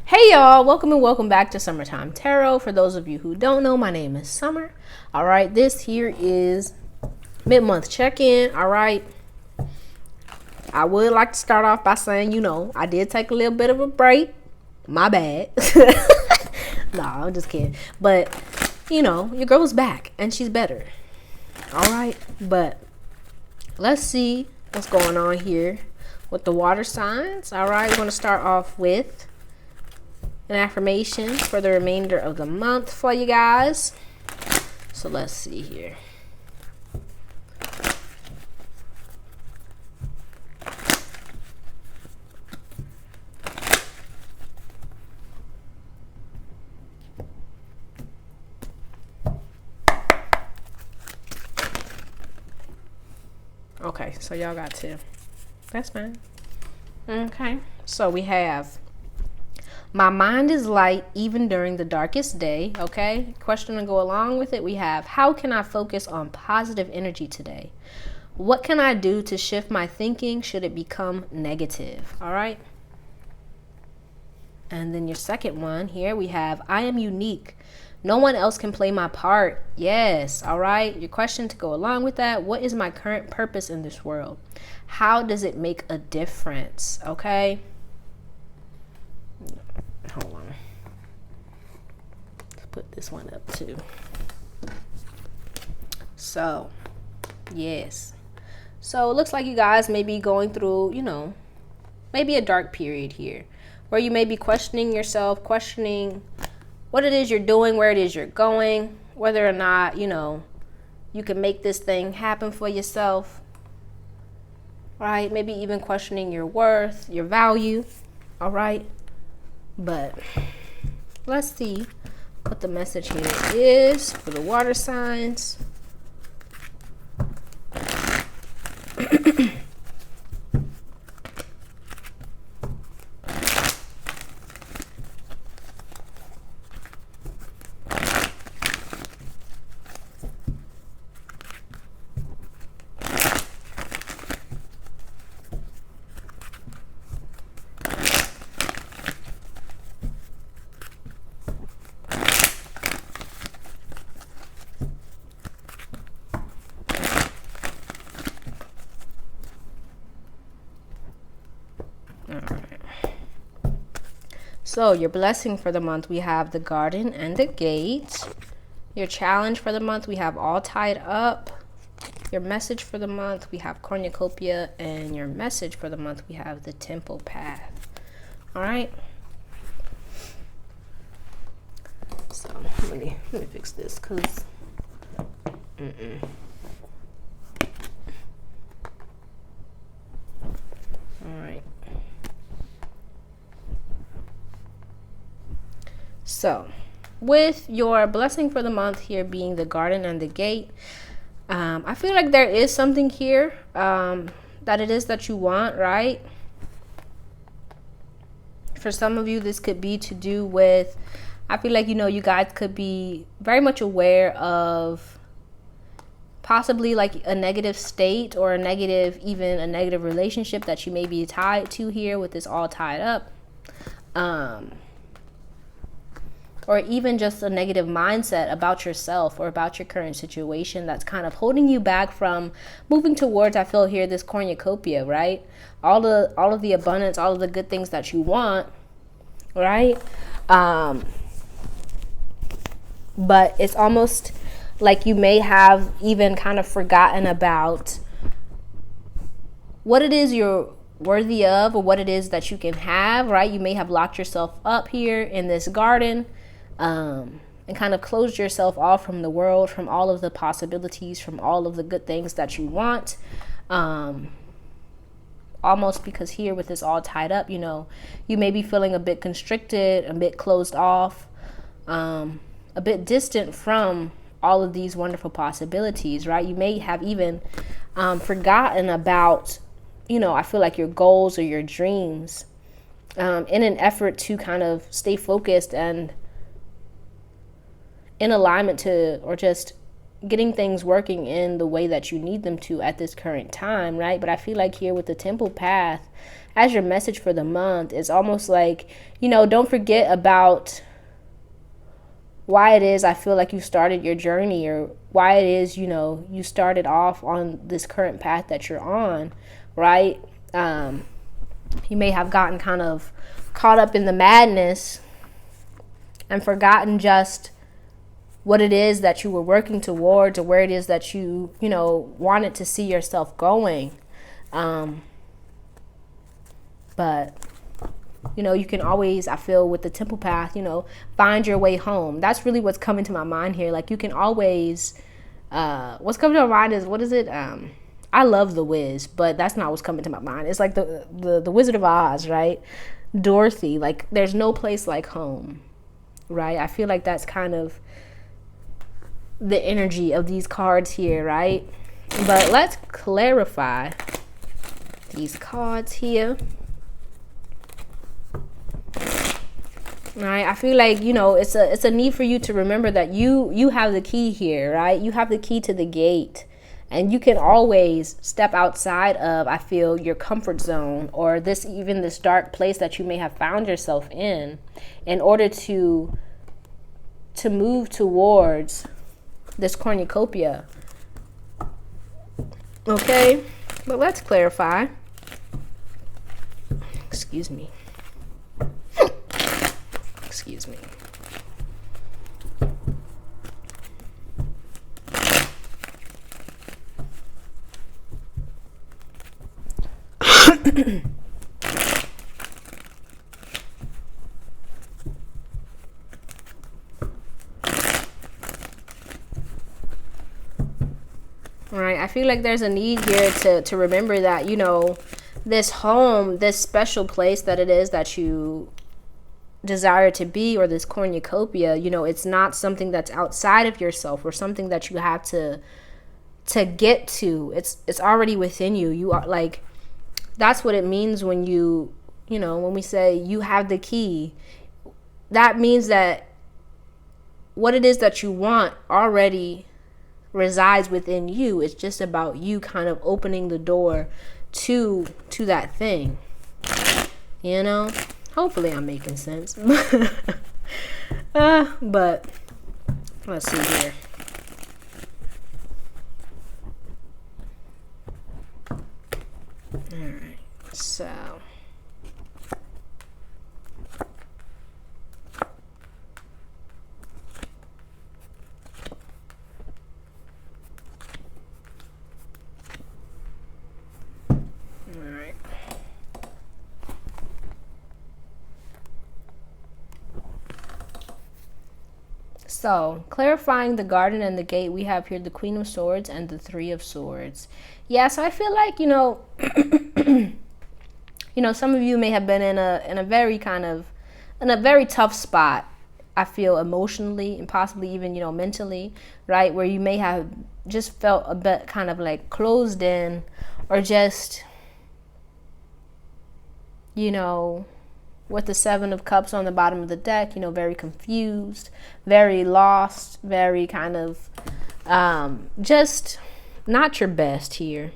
Hey y'all, welcome and welcome back to Summertime Tarot. For those of you who don't know, my name is Summer. All right, this here is mid-month check-in. All right, I would like to start off by saying, I did take a little bit of a break. My bad. No, I'm just kidding. But, your girl's back and she's better. All right, but let's see what's going on here with the water signs. All right, we're going to start off with an affirmation for the remainder of the month for you guys. So let's see here. Okay, so y'all got two. That's fine. Okay, so we have: my mind is light even during the darkest day. Okay, question to go along with it. We have: how can I focus on positive energy today? What can I do to shift my thinking should it become negative? All right. And then your second one here, we have: I am unique. No one else can play my part. Yes. All right. Your question to go along with that: what is my current purpose in this world? How does it make a difference? Okay. Hold on. Let's put this one up too. So, yes. So it looks like you guys may be going through, maybe a dark period here where you may be questioning yourself, questioning what it is you're doing, where it is you're going, whether or not, you can make this thing happen for yourself, right? Maybe even questioning your worth, your value, all right? But let's see what the message here is for the water signs. So your blessing for the month, we have the garden and the gate. Your challenge for the month, we have all tied up. Your message for the month, we have cornucopia. And your message for the month, we have the temple path. All right. So let me fix this because all right. So, with your blessing for the month here being the garden and the gate, I feel like there is something here that it is that you want, right? For some of you, this could be to do with, I feel like, you guys could be very much aware of possibly like a negative state or even a negative relationship that you may be tied to here with this all tied up. Or even just a negative mindset about yourself or about your current situation that's kind of holding you back from moving towards, I feel here, this cornucopia, right? All of the abundance, all of the good things that you want, right? But it's almost like you may have even kind of forgotten about what it is you're worthy of or what it is that you can have, right? You may have locked yourself up here in this garden, and kind of closed yourself off from the world, from all of the possibilities, from all of the good things that you want. Almost because here with this all tied up, you may be feeling a bit constricted, a bit closed off, a bit distant from all of these wonderful possibilities, right? You may have even forgotten about, I feel like your goals or your dreams, in an effort to kind of stay focused and in alignment to, or just getting things working in the way that you need them to at this current time, right? But I feel like here with the Temple path, as your message for the month, it's almost like, don't forget about why it is I feel like you started your journey, or why it is, you started off on this current path that you're on, right? You may have gotten kind of caught up in the madness and forgotten just what it is that you were working towards, or where it is that you wanted to see yourself going. But you can always, I feel, with the Temple path, find your way home. That's really what's coming to my mind here. Like, you can always, what's coming to my mind is, what is it? I love The Wiz, but that's not what's coming to my mind. It's like the Wizard of Oz, right? Dorothy, like, there's no place like home, right? I feel like that's kind of the energy of these cards here, right? But let's clarify these cards here. Right, I feel like it's a need for you to remember that you have the key here, right? You have the key to the gate, and you can always step outside of, I feel, your comfort zone, or this dark place that you may have found yourself in order to move towards this cornucopia. Okay, but let's clarify. Excuse me. All right, I feel like there's a need here to remember that, this home, this special place that it is that you desire to be, or this cornucopia, it's not something that's outside of yourself, or something that you have to get to. It's already within you. You are, like, that's what it means when when we say you have the key. That means that what it is that you want already resides within you. It's just about you kind of opening the door to that thing. Hopefully I'm making sense. But let's see here. All right, so So, clarifying the garden and the gate, we have here the Queen of Swords and the Three of Swords. Yeah, so I feel like, some of you may have been in a very tough spot, I feel, emotionally and possibly even, mentally, right? Where you may have just felt a bit kind of like closed in, or just, with the Seven of Cups on the bottom of the deck, very confused, very lost, very kind of just not your best here.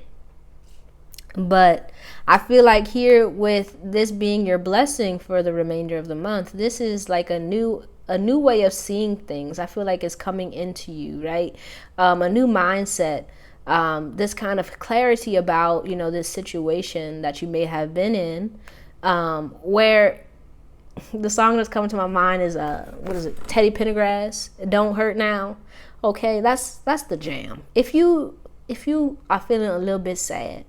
But I feel like here, with this being your blessing for the remainder of the month, this is like a new way of seeing things. I feel like it's coming into you, right? A new mindset, this kind of clarity about, this situation that you may have been in. Where the song that's coming to my mind is what is it, Teddy Pendergrass, Don't Hurt Now. Okay, that's the jam. If you are feeling a little bit sad,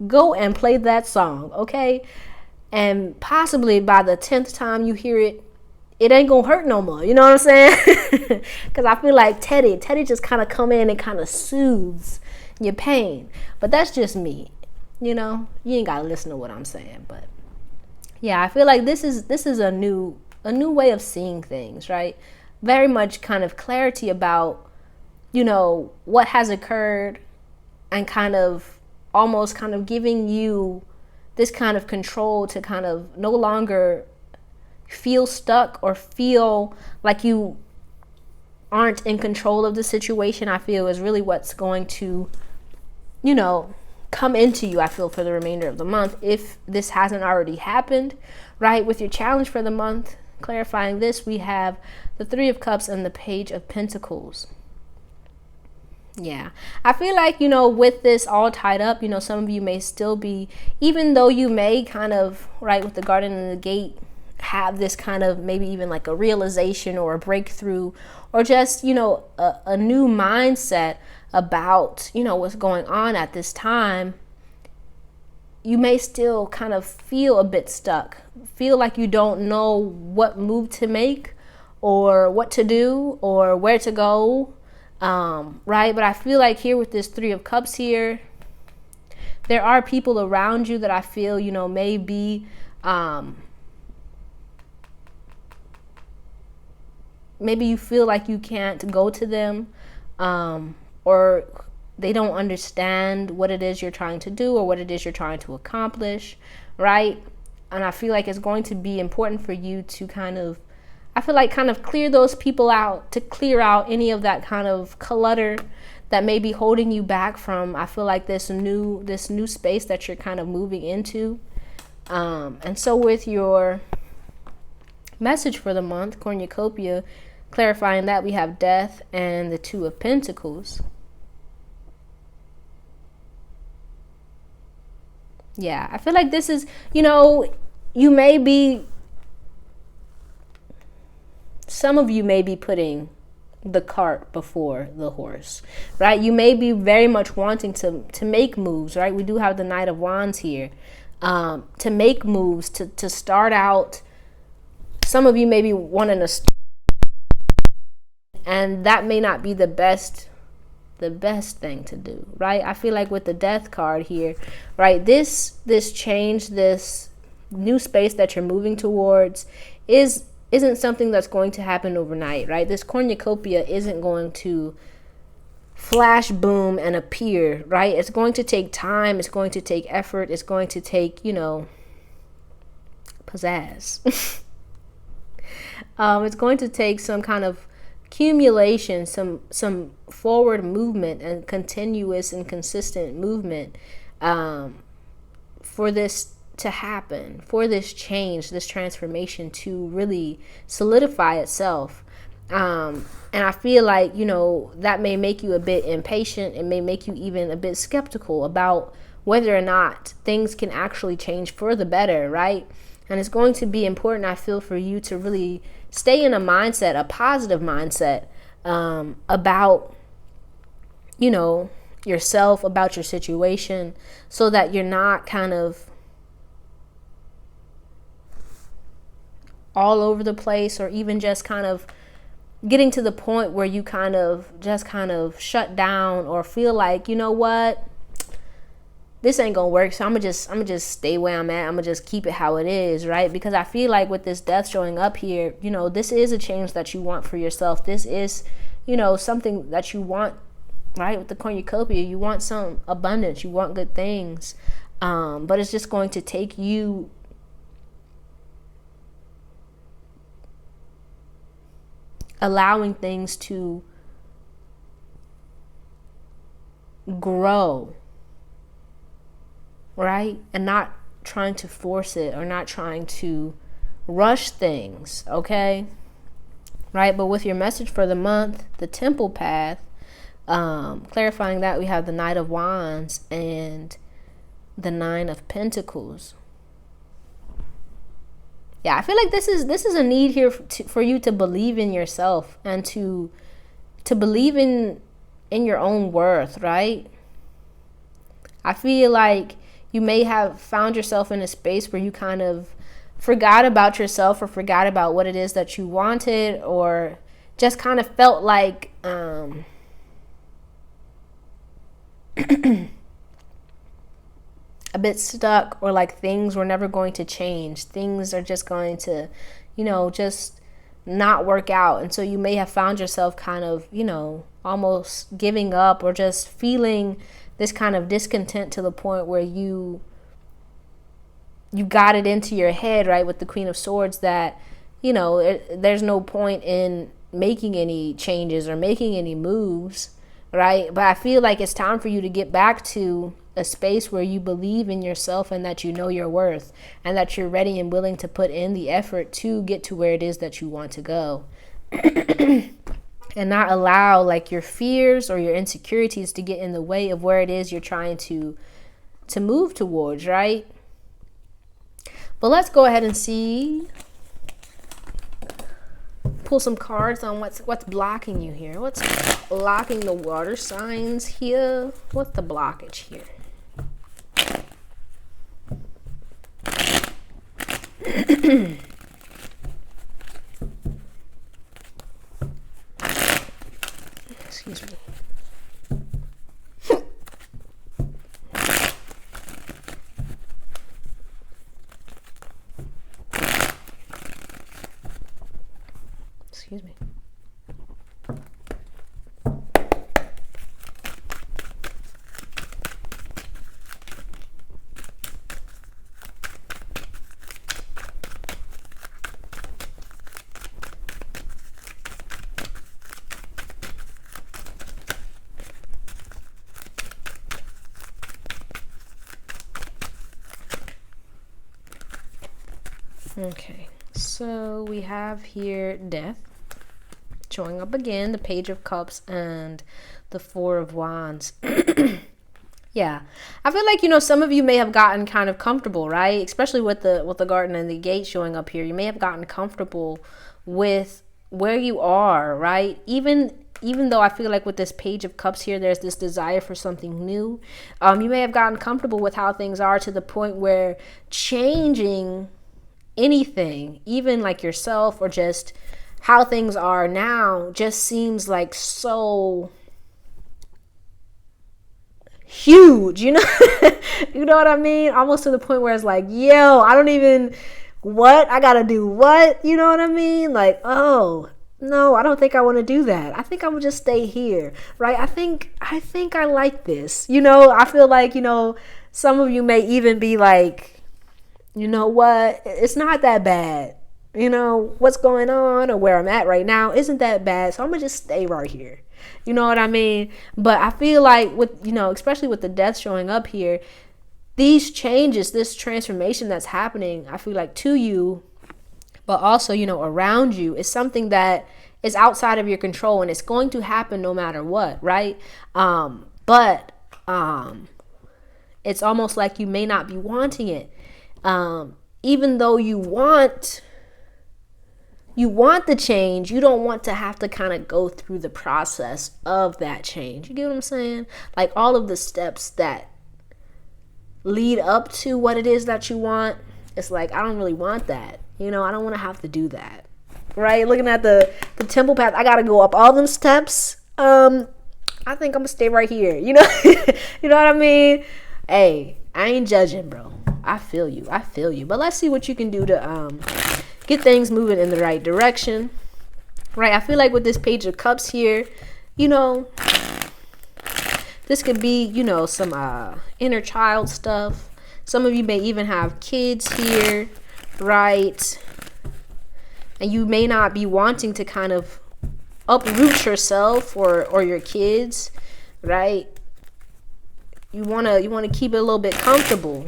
go and play that song, okay? And possibly by the 10th time you hear it, it ain't gonna hurt no more. You know what I'm saying? Because I feel like Teddy just kind of come in and kind of soothes your pain. But that's just me. You ain't gotta listen to what I'm saying, but yeah, I feel like this is a new way of seeing things, right? Very much kind of clarity about, what has occurred, and kind of almost kind of giving you this kind of control to kind of no longer feel stuck or feel like you aren't in control of the situation, I feel is really what's going to, you know, come into you, I feel, for the remainder of the month, if this hasn't already happened, right? With your challenge for the month, clarifying this, we have the Three of Cups and the Page of Pentacles. Yeah, I feel like, you know, with this all tied up, you know, some of you may still be, even though you may kind of, right, with the Garden and the Gate, have this kind of maybe even like a realization or a breakthrough, or just, you know, a new mindset about, you know, what's going on at this time. You may still kind of feel a bit stuck, feel like you don't know what move to make or what to do or where to go. Right? But I feel like here with this Three of Cups here, there are people around you that I feel, you know, may be, maybe you feel like you can't go to them, or they don't understand what it is you're trying to do or what it is you're trying to accomplish, right? And I feel like it's going to be important for you to kind of, I feel like, kind of clear those people out, to clear out any of that kind of clutter that may be holding you back from, I feel like, this new space that you're kind of moving into. And so with your message for the month, cornucopia, clarifying that, we have Death and the Two of Pentacles. Yeah, I feel like this is, you know, you may be, some of you may be putting the cart before the horse, right? You may be very much wanting to make moves, right? We do have the Knight of Wands here, to make moves, to start out. Some of you may be wanting to start, and that may not be the best thing to do, right? I feel like with the Death card here, right, this change, this new space that you're moving towards isn't something that's going to happen overnight, right? This cornucopia isn't going to flash, boom, and appear, right? It's going to take time. It's going to take effort. It's going to take, you know, pizzazz. It's going to take some kind of accumulation, some forward movement and continuous and consistent movement, for this to happen, for this change, this transformation to really solidify itself. And I feel like, you know, that may make you a bit impatient. It may make you even a bit skeptical about whether or not things can actually change for the better, right? And it's going to be important, I feel, for you to really stay in a mindset, a positive mindset, about, you know, yourself, about your situation, so that you're not kind of all over the place, or even just kind of getting to the point where you kind of shut down, or feel like, you know what, this ain't gonna work, so I'm gonna just stay where I'm at. I'm gonna just keep it how it is, right? Because I feel like with this Death showing up here, you know, this is a change that you want for yourself. This is, you know, something that you want, right? With the cornucopia, you want some abundance, you want good things, but it's just going to take you allowing things to grow, right? And not trying to force it, or not trying to rush things, okay? Right? But with your message for the month, the Temple path, clarifying that, we have the Knight of Wands and the Nine of Pentacles. Yeah, I feel like this is a need here for you to believe in yourself, and to believe in your own worth, right? I feel like you may have found yourself in a space where you kind of forgot about yourself, or forgot about what it is that you wanted, or just kind of felt like a bit stuck, or like things were never going to change. Things are just going to, you know, just not work out. And so you may have found yourself kind of, you know, almost giving up, or just feeling this kind of discontent to the point where you got it into your head, right, with the Queen of Swords, that, you know, there's no point in making any changes or making any moves, right? But I feel like it's time for you to get back to a space where you believe in yourself and that you know your worth and that you're ready and willing to put in the effort to get to where it is that you want to go. And not allow like your fears or your insecurities to get in the way of where it is you're trying to move towards, right? But let's go ahead and see, pull some cards on what's blocking you here. What's blocking the water signs here? What's the blockage here? Excuse me. Excuse me. Okay, so we have here death showing up again, the Page of Cups and the Four of Wands. Yeah, I feel like, you know, some of you may have gotten kind of comfortable, right? Especially with the Garden and the Gate showing up here. You may have gotten comfortable with where you are, right? Even though I feel like with this Page of Cups here, there's this desire for something new. You may have gotten comfortable with how things are to the point where changing anything, even like yourself or just how things are now, just seems like so huge, you know? You know what I mean? Almost to the point where it's like, yo, I don't even, what? I gotta do what? You know what I mean? Like, oh, no, I don't think I want to do that. I think I would just stay here, right? I think I like this. You know, I feel like, you know, some of you may even be like, you know what, it's not that bad. You know, what's going on or where I'm at right now isn't that bad. So I'm going to just stay right here. You know what I mean? But I feel like with, you know, especially with the death showing up here, these changes, this transformation that's happening, I feel like to you, but also, you know, around you is something that is outside of your control and it's going to happen no matter what, right? But it's almost like you may not be wanting it. Even though you want the change, you don't want to have to kind of go through the process of that change. You get what I'm saying? Like all of the steps that lead up to what it is that you want. It's like, I don't really want that. You know, I don't want to have to do that. Right? Looking at the temple path, I got to go up all them steps. I think I'm going to stay right here. You know? You know what I mean? Hey, I ain't judging, bro. I feel you. But let's see what you can do to get things moving in the right direction. Right? I feel like with this Page of Cups here, you know, this could be, you know, some inner child stuff. Some of you may even have kids here, right? And you may not be wanting to kind of uproot yourself or your kids, right? You want to keep it a little bit comfortable.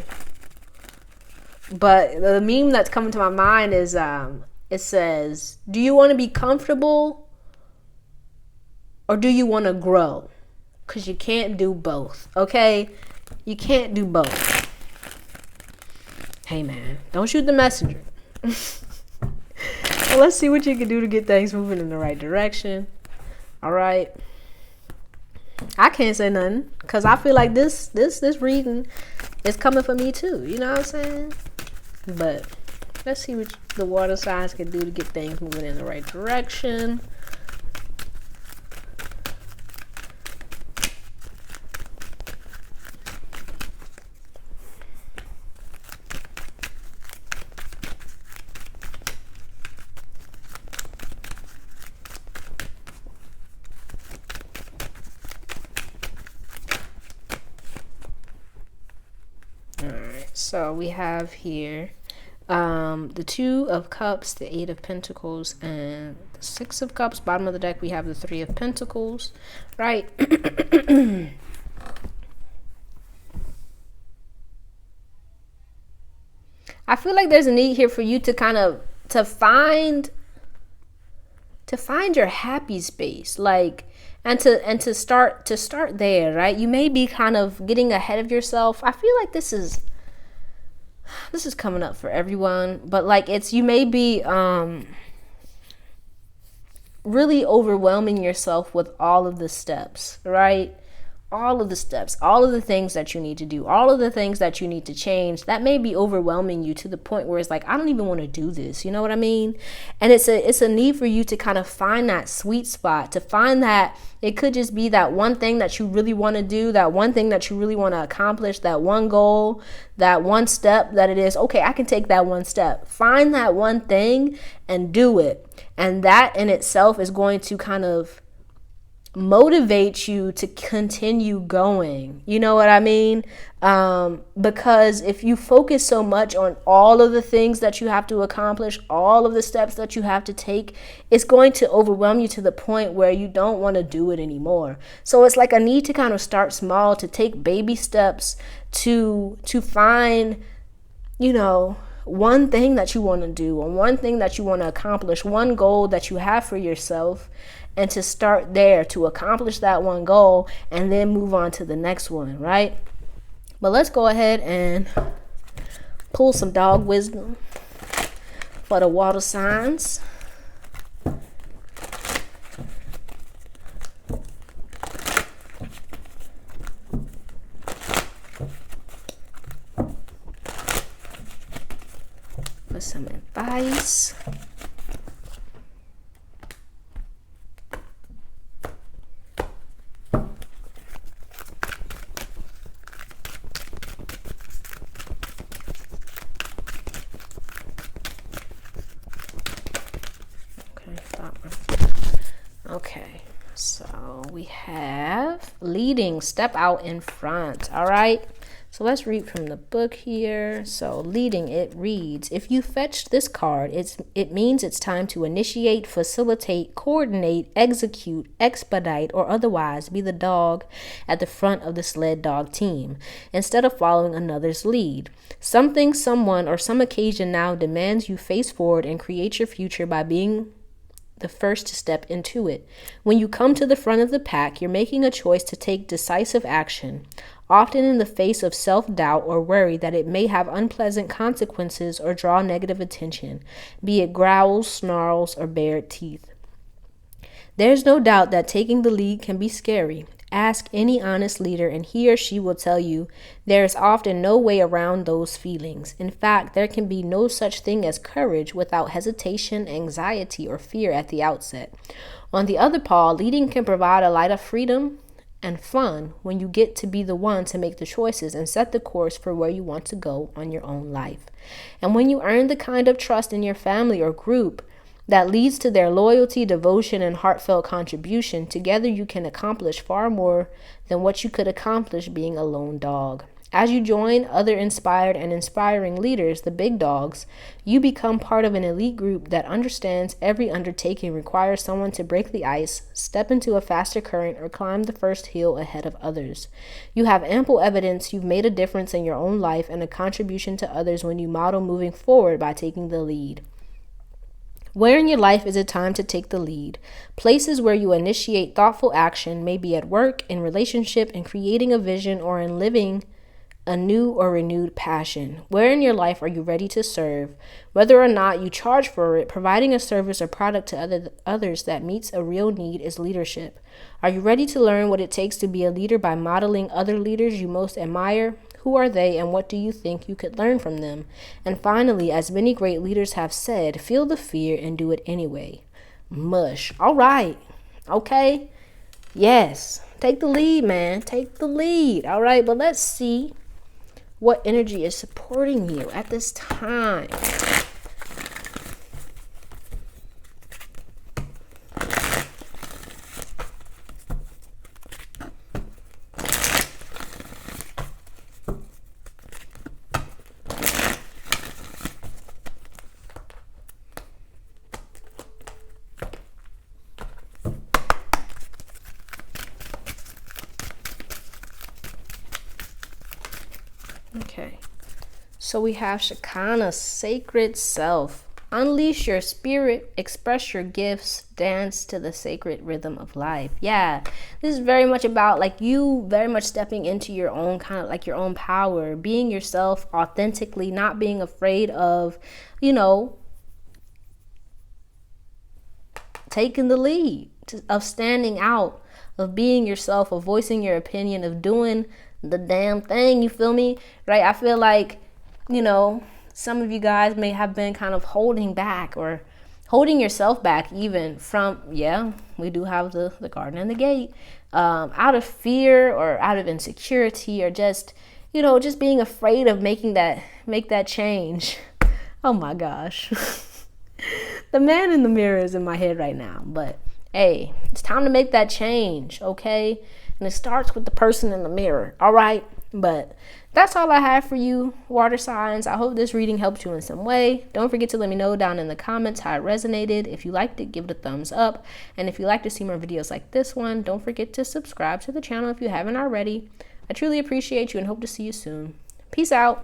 But the meme that's coming to my mind is, it says, do you want to be comfortable or do you want to grow? Because you can't do both, okay? You can't do both. Hey, man, don't shoot the messenger. Well, let's see what you can do to get things moving in the right direction. All right. I can't say nothing because I feel like this reading is coming for me too. You know what I'm saying? But let's see what the water signs can do to get things moving in the right direction. So we have here The Two of Cups, the Eight of Pentacles, and the Six of Cups. Bottom of the deck, we have the Three of Pentacles, right? I feel like there's a need here for you to kind of to find your happy space, like, and to start there, right? You may be kind of getting ahead of yourself. I feel like this is coming up for everyone, but like you may be really overwhelming yourself with all of the steps, right? All of the steps, all of the things that you need to do, all of the things that you need to change, that may be overwhelming you to the point where it's like, I don't even want to do this. You know what I mean? And it's a need for you to kind of find that sweet spot, to find that it could just be that one thing that you really want to do, that one thing that you really want to accomplish, that one goal, that one step that it is, okay, I can take that one step. Find that one thing and do it. And that in itself is going to kind of motivate you to continue going. You know what I mean? Because if you focus so much on all of the things that you have to accomplish, all of the steps that you have to take, it's going to overwhelm you to the point where you don't want to do it anymore. So it's like a need to kind of start small, to take baby steps to find, you know, one thing that you want to do, or one thing that you want to accomplish, one goal that you have for yourself, and to start there, to accomplish that one goal, and then move on to the next one, right? But let's go ahead and pull some dog wisdom for the water signs. For some advice. Okay, so we have leading, step out in front. All right, so let's read from the book here. So leading, it reads, if you fetched this card, it means it's time to initiate, facilitate, coordinate, execute, expedite, or otherwise be the dog at the front of the sled dog team instead of following another's lead. Something, someone, or some occasion now demands you face forward and create your future by being the first to step into it. When you come to the front of the pack, you're making a choice to take decisive action, often in the face of self-doubt or worry that it may have unpleasant consequences or draw negative attention, be it growls, snarls, or bared teeth. There's no doubt that taking the lead can be scary. Ask any honest leader and he or she will tell you there is often no way around those feelings. In fact, there can be no such thing as courage without hesitation, anxiety, or fear at the outset. On the other paw, leading can provide a light of freedom and fun when you get to be the one to make the choices and set the course for where you want to go on your own life. And when you earn the kind of trust in your family or group that leads to their loyalty, devotion, and heartfelt contribution, together you can accomplish far more than what you could accomplish being a lone dog. As you join other inspired and inspiring leaders, the big dogs, you become part of an elite group that understands every undertaking requires someone to break the ice, step into a faster current, or climb the first hill ahead of others. You have ample evidence you've made a difference in your own life and a contribution to others when you model moving forward by taking the lead. Where in your life is it time to take the lead? Places where you initiate thoughtful action may be at work, in relationship, in creating a vision, or in living a new or renewed passion. Where in your life are you ready to serve? Whether or not you charge for it, providing a service or product to others that meets a real need is leadership. Are you ready to learn what it takes to be a leader by modeling other leaders you most admire? Who are they and what do you think you could learn from them? And finally, as many great leaders have said, feel the fear and do it anyway. Mush. All right. Okay. Yes. Take the lead, man. Take the lead. All right. But let's see what energy is supporting you at this time. Okay. So we have Shekinah, sacred self. Unleash your spirit, express your gifts, dance to the sacred rhythm of life. Yeah, this is very much about like you very much stepping into your own kind of like your own power, being yourself authentically, not being afraid of, you know, taking the lead, of standing out, of being yourself, of voicing your opinion, of doing the damn thing. You feel me? Right? I feel like, you know, some of you guys may have been kind of holding back or holding yourself back even from, yeah, we do have the garden and the gate, out of fear or out of insecurity or just, you know, just being afraid of make that change. Oh my gosh. The man in the mirror is in my head right now, but hey, it's time to make that change, okay? And it starts with the person in the mirror, all right? But that's all I have for you, water signs. I hope this reading helped you in some way. Don't forget to let me know down in the comments how it resonated. If you liked it, give it a thumbs up. And if you'd like to see more videos like this one, don't forget to subscribe to the channel if you haven't already. I truly appreciate you and hope to see you soon. Peace out.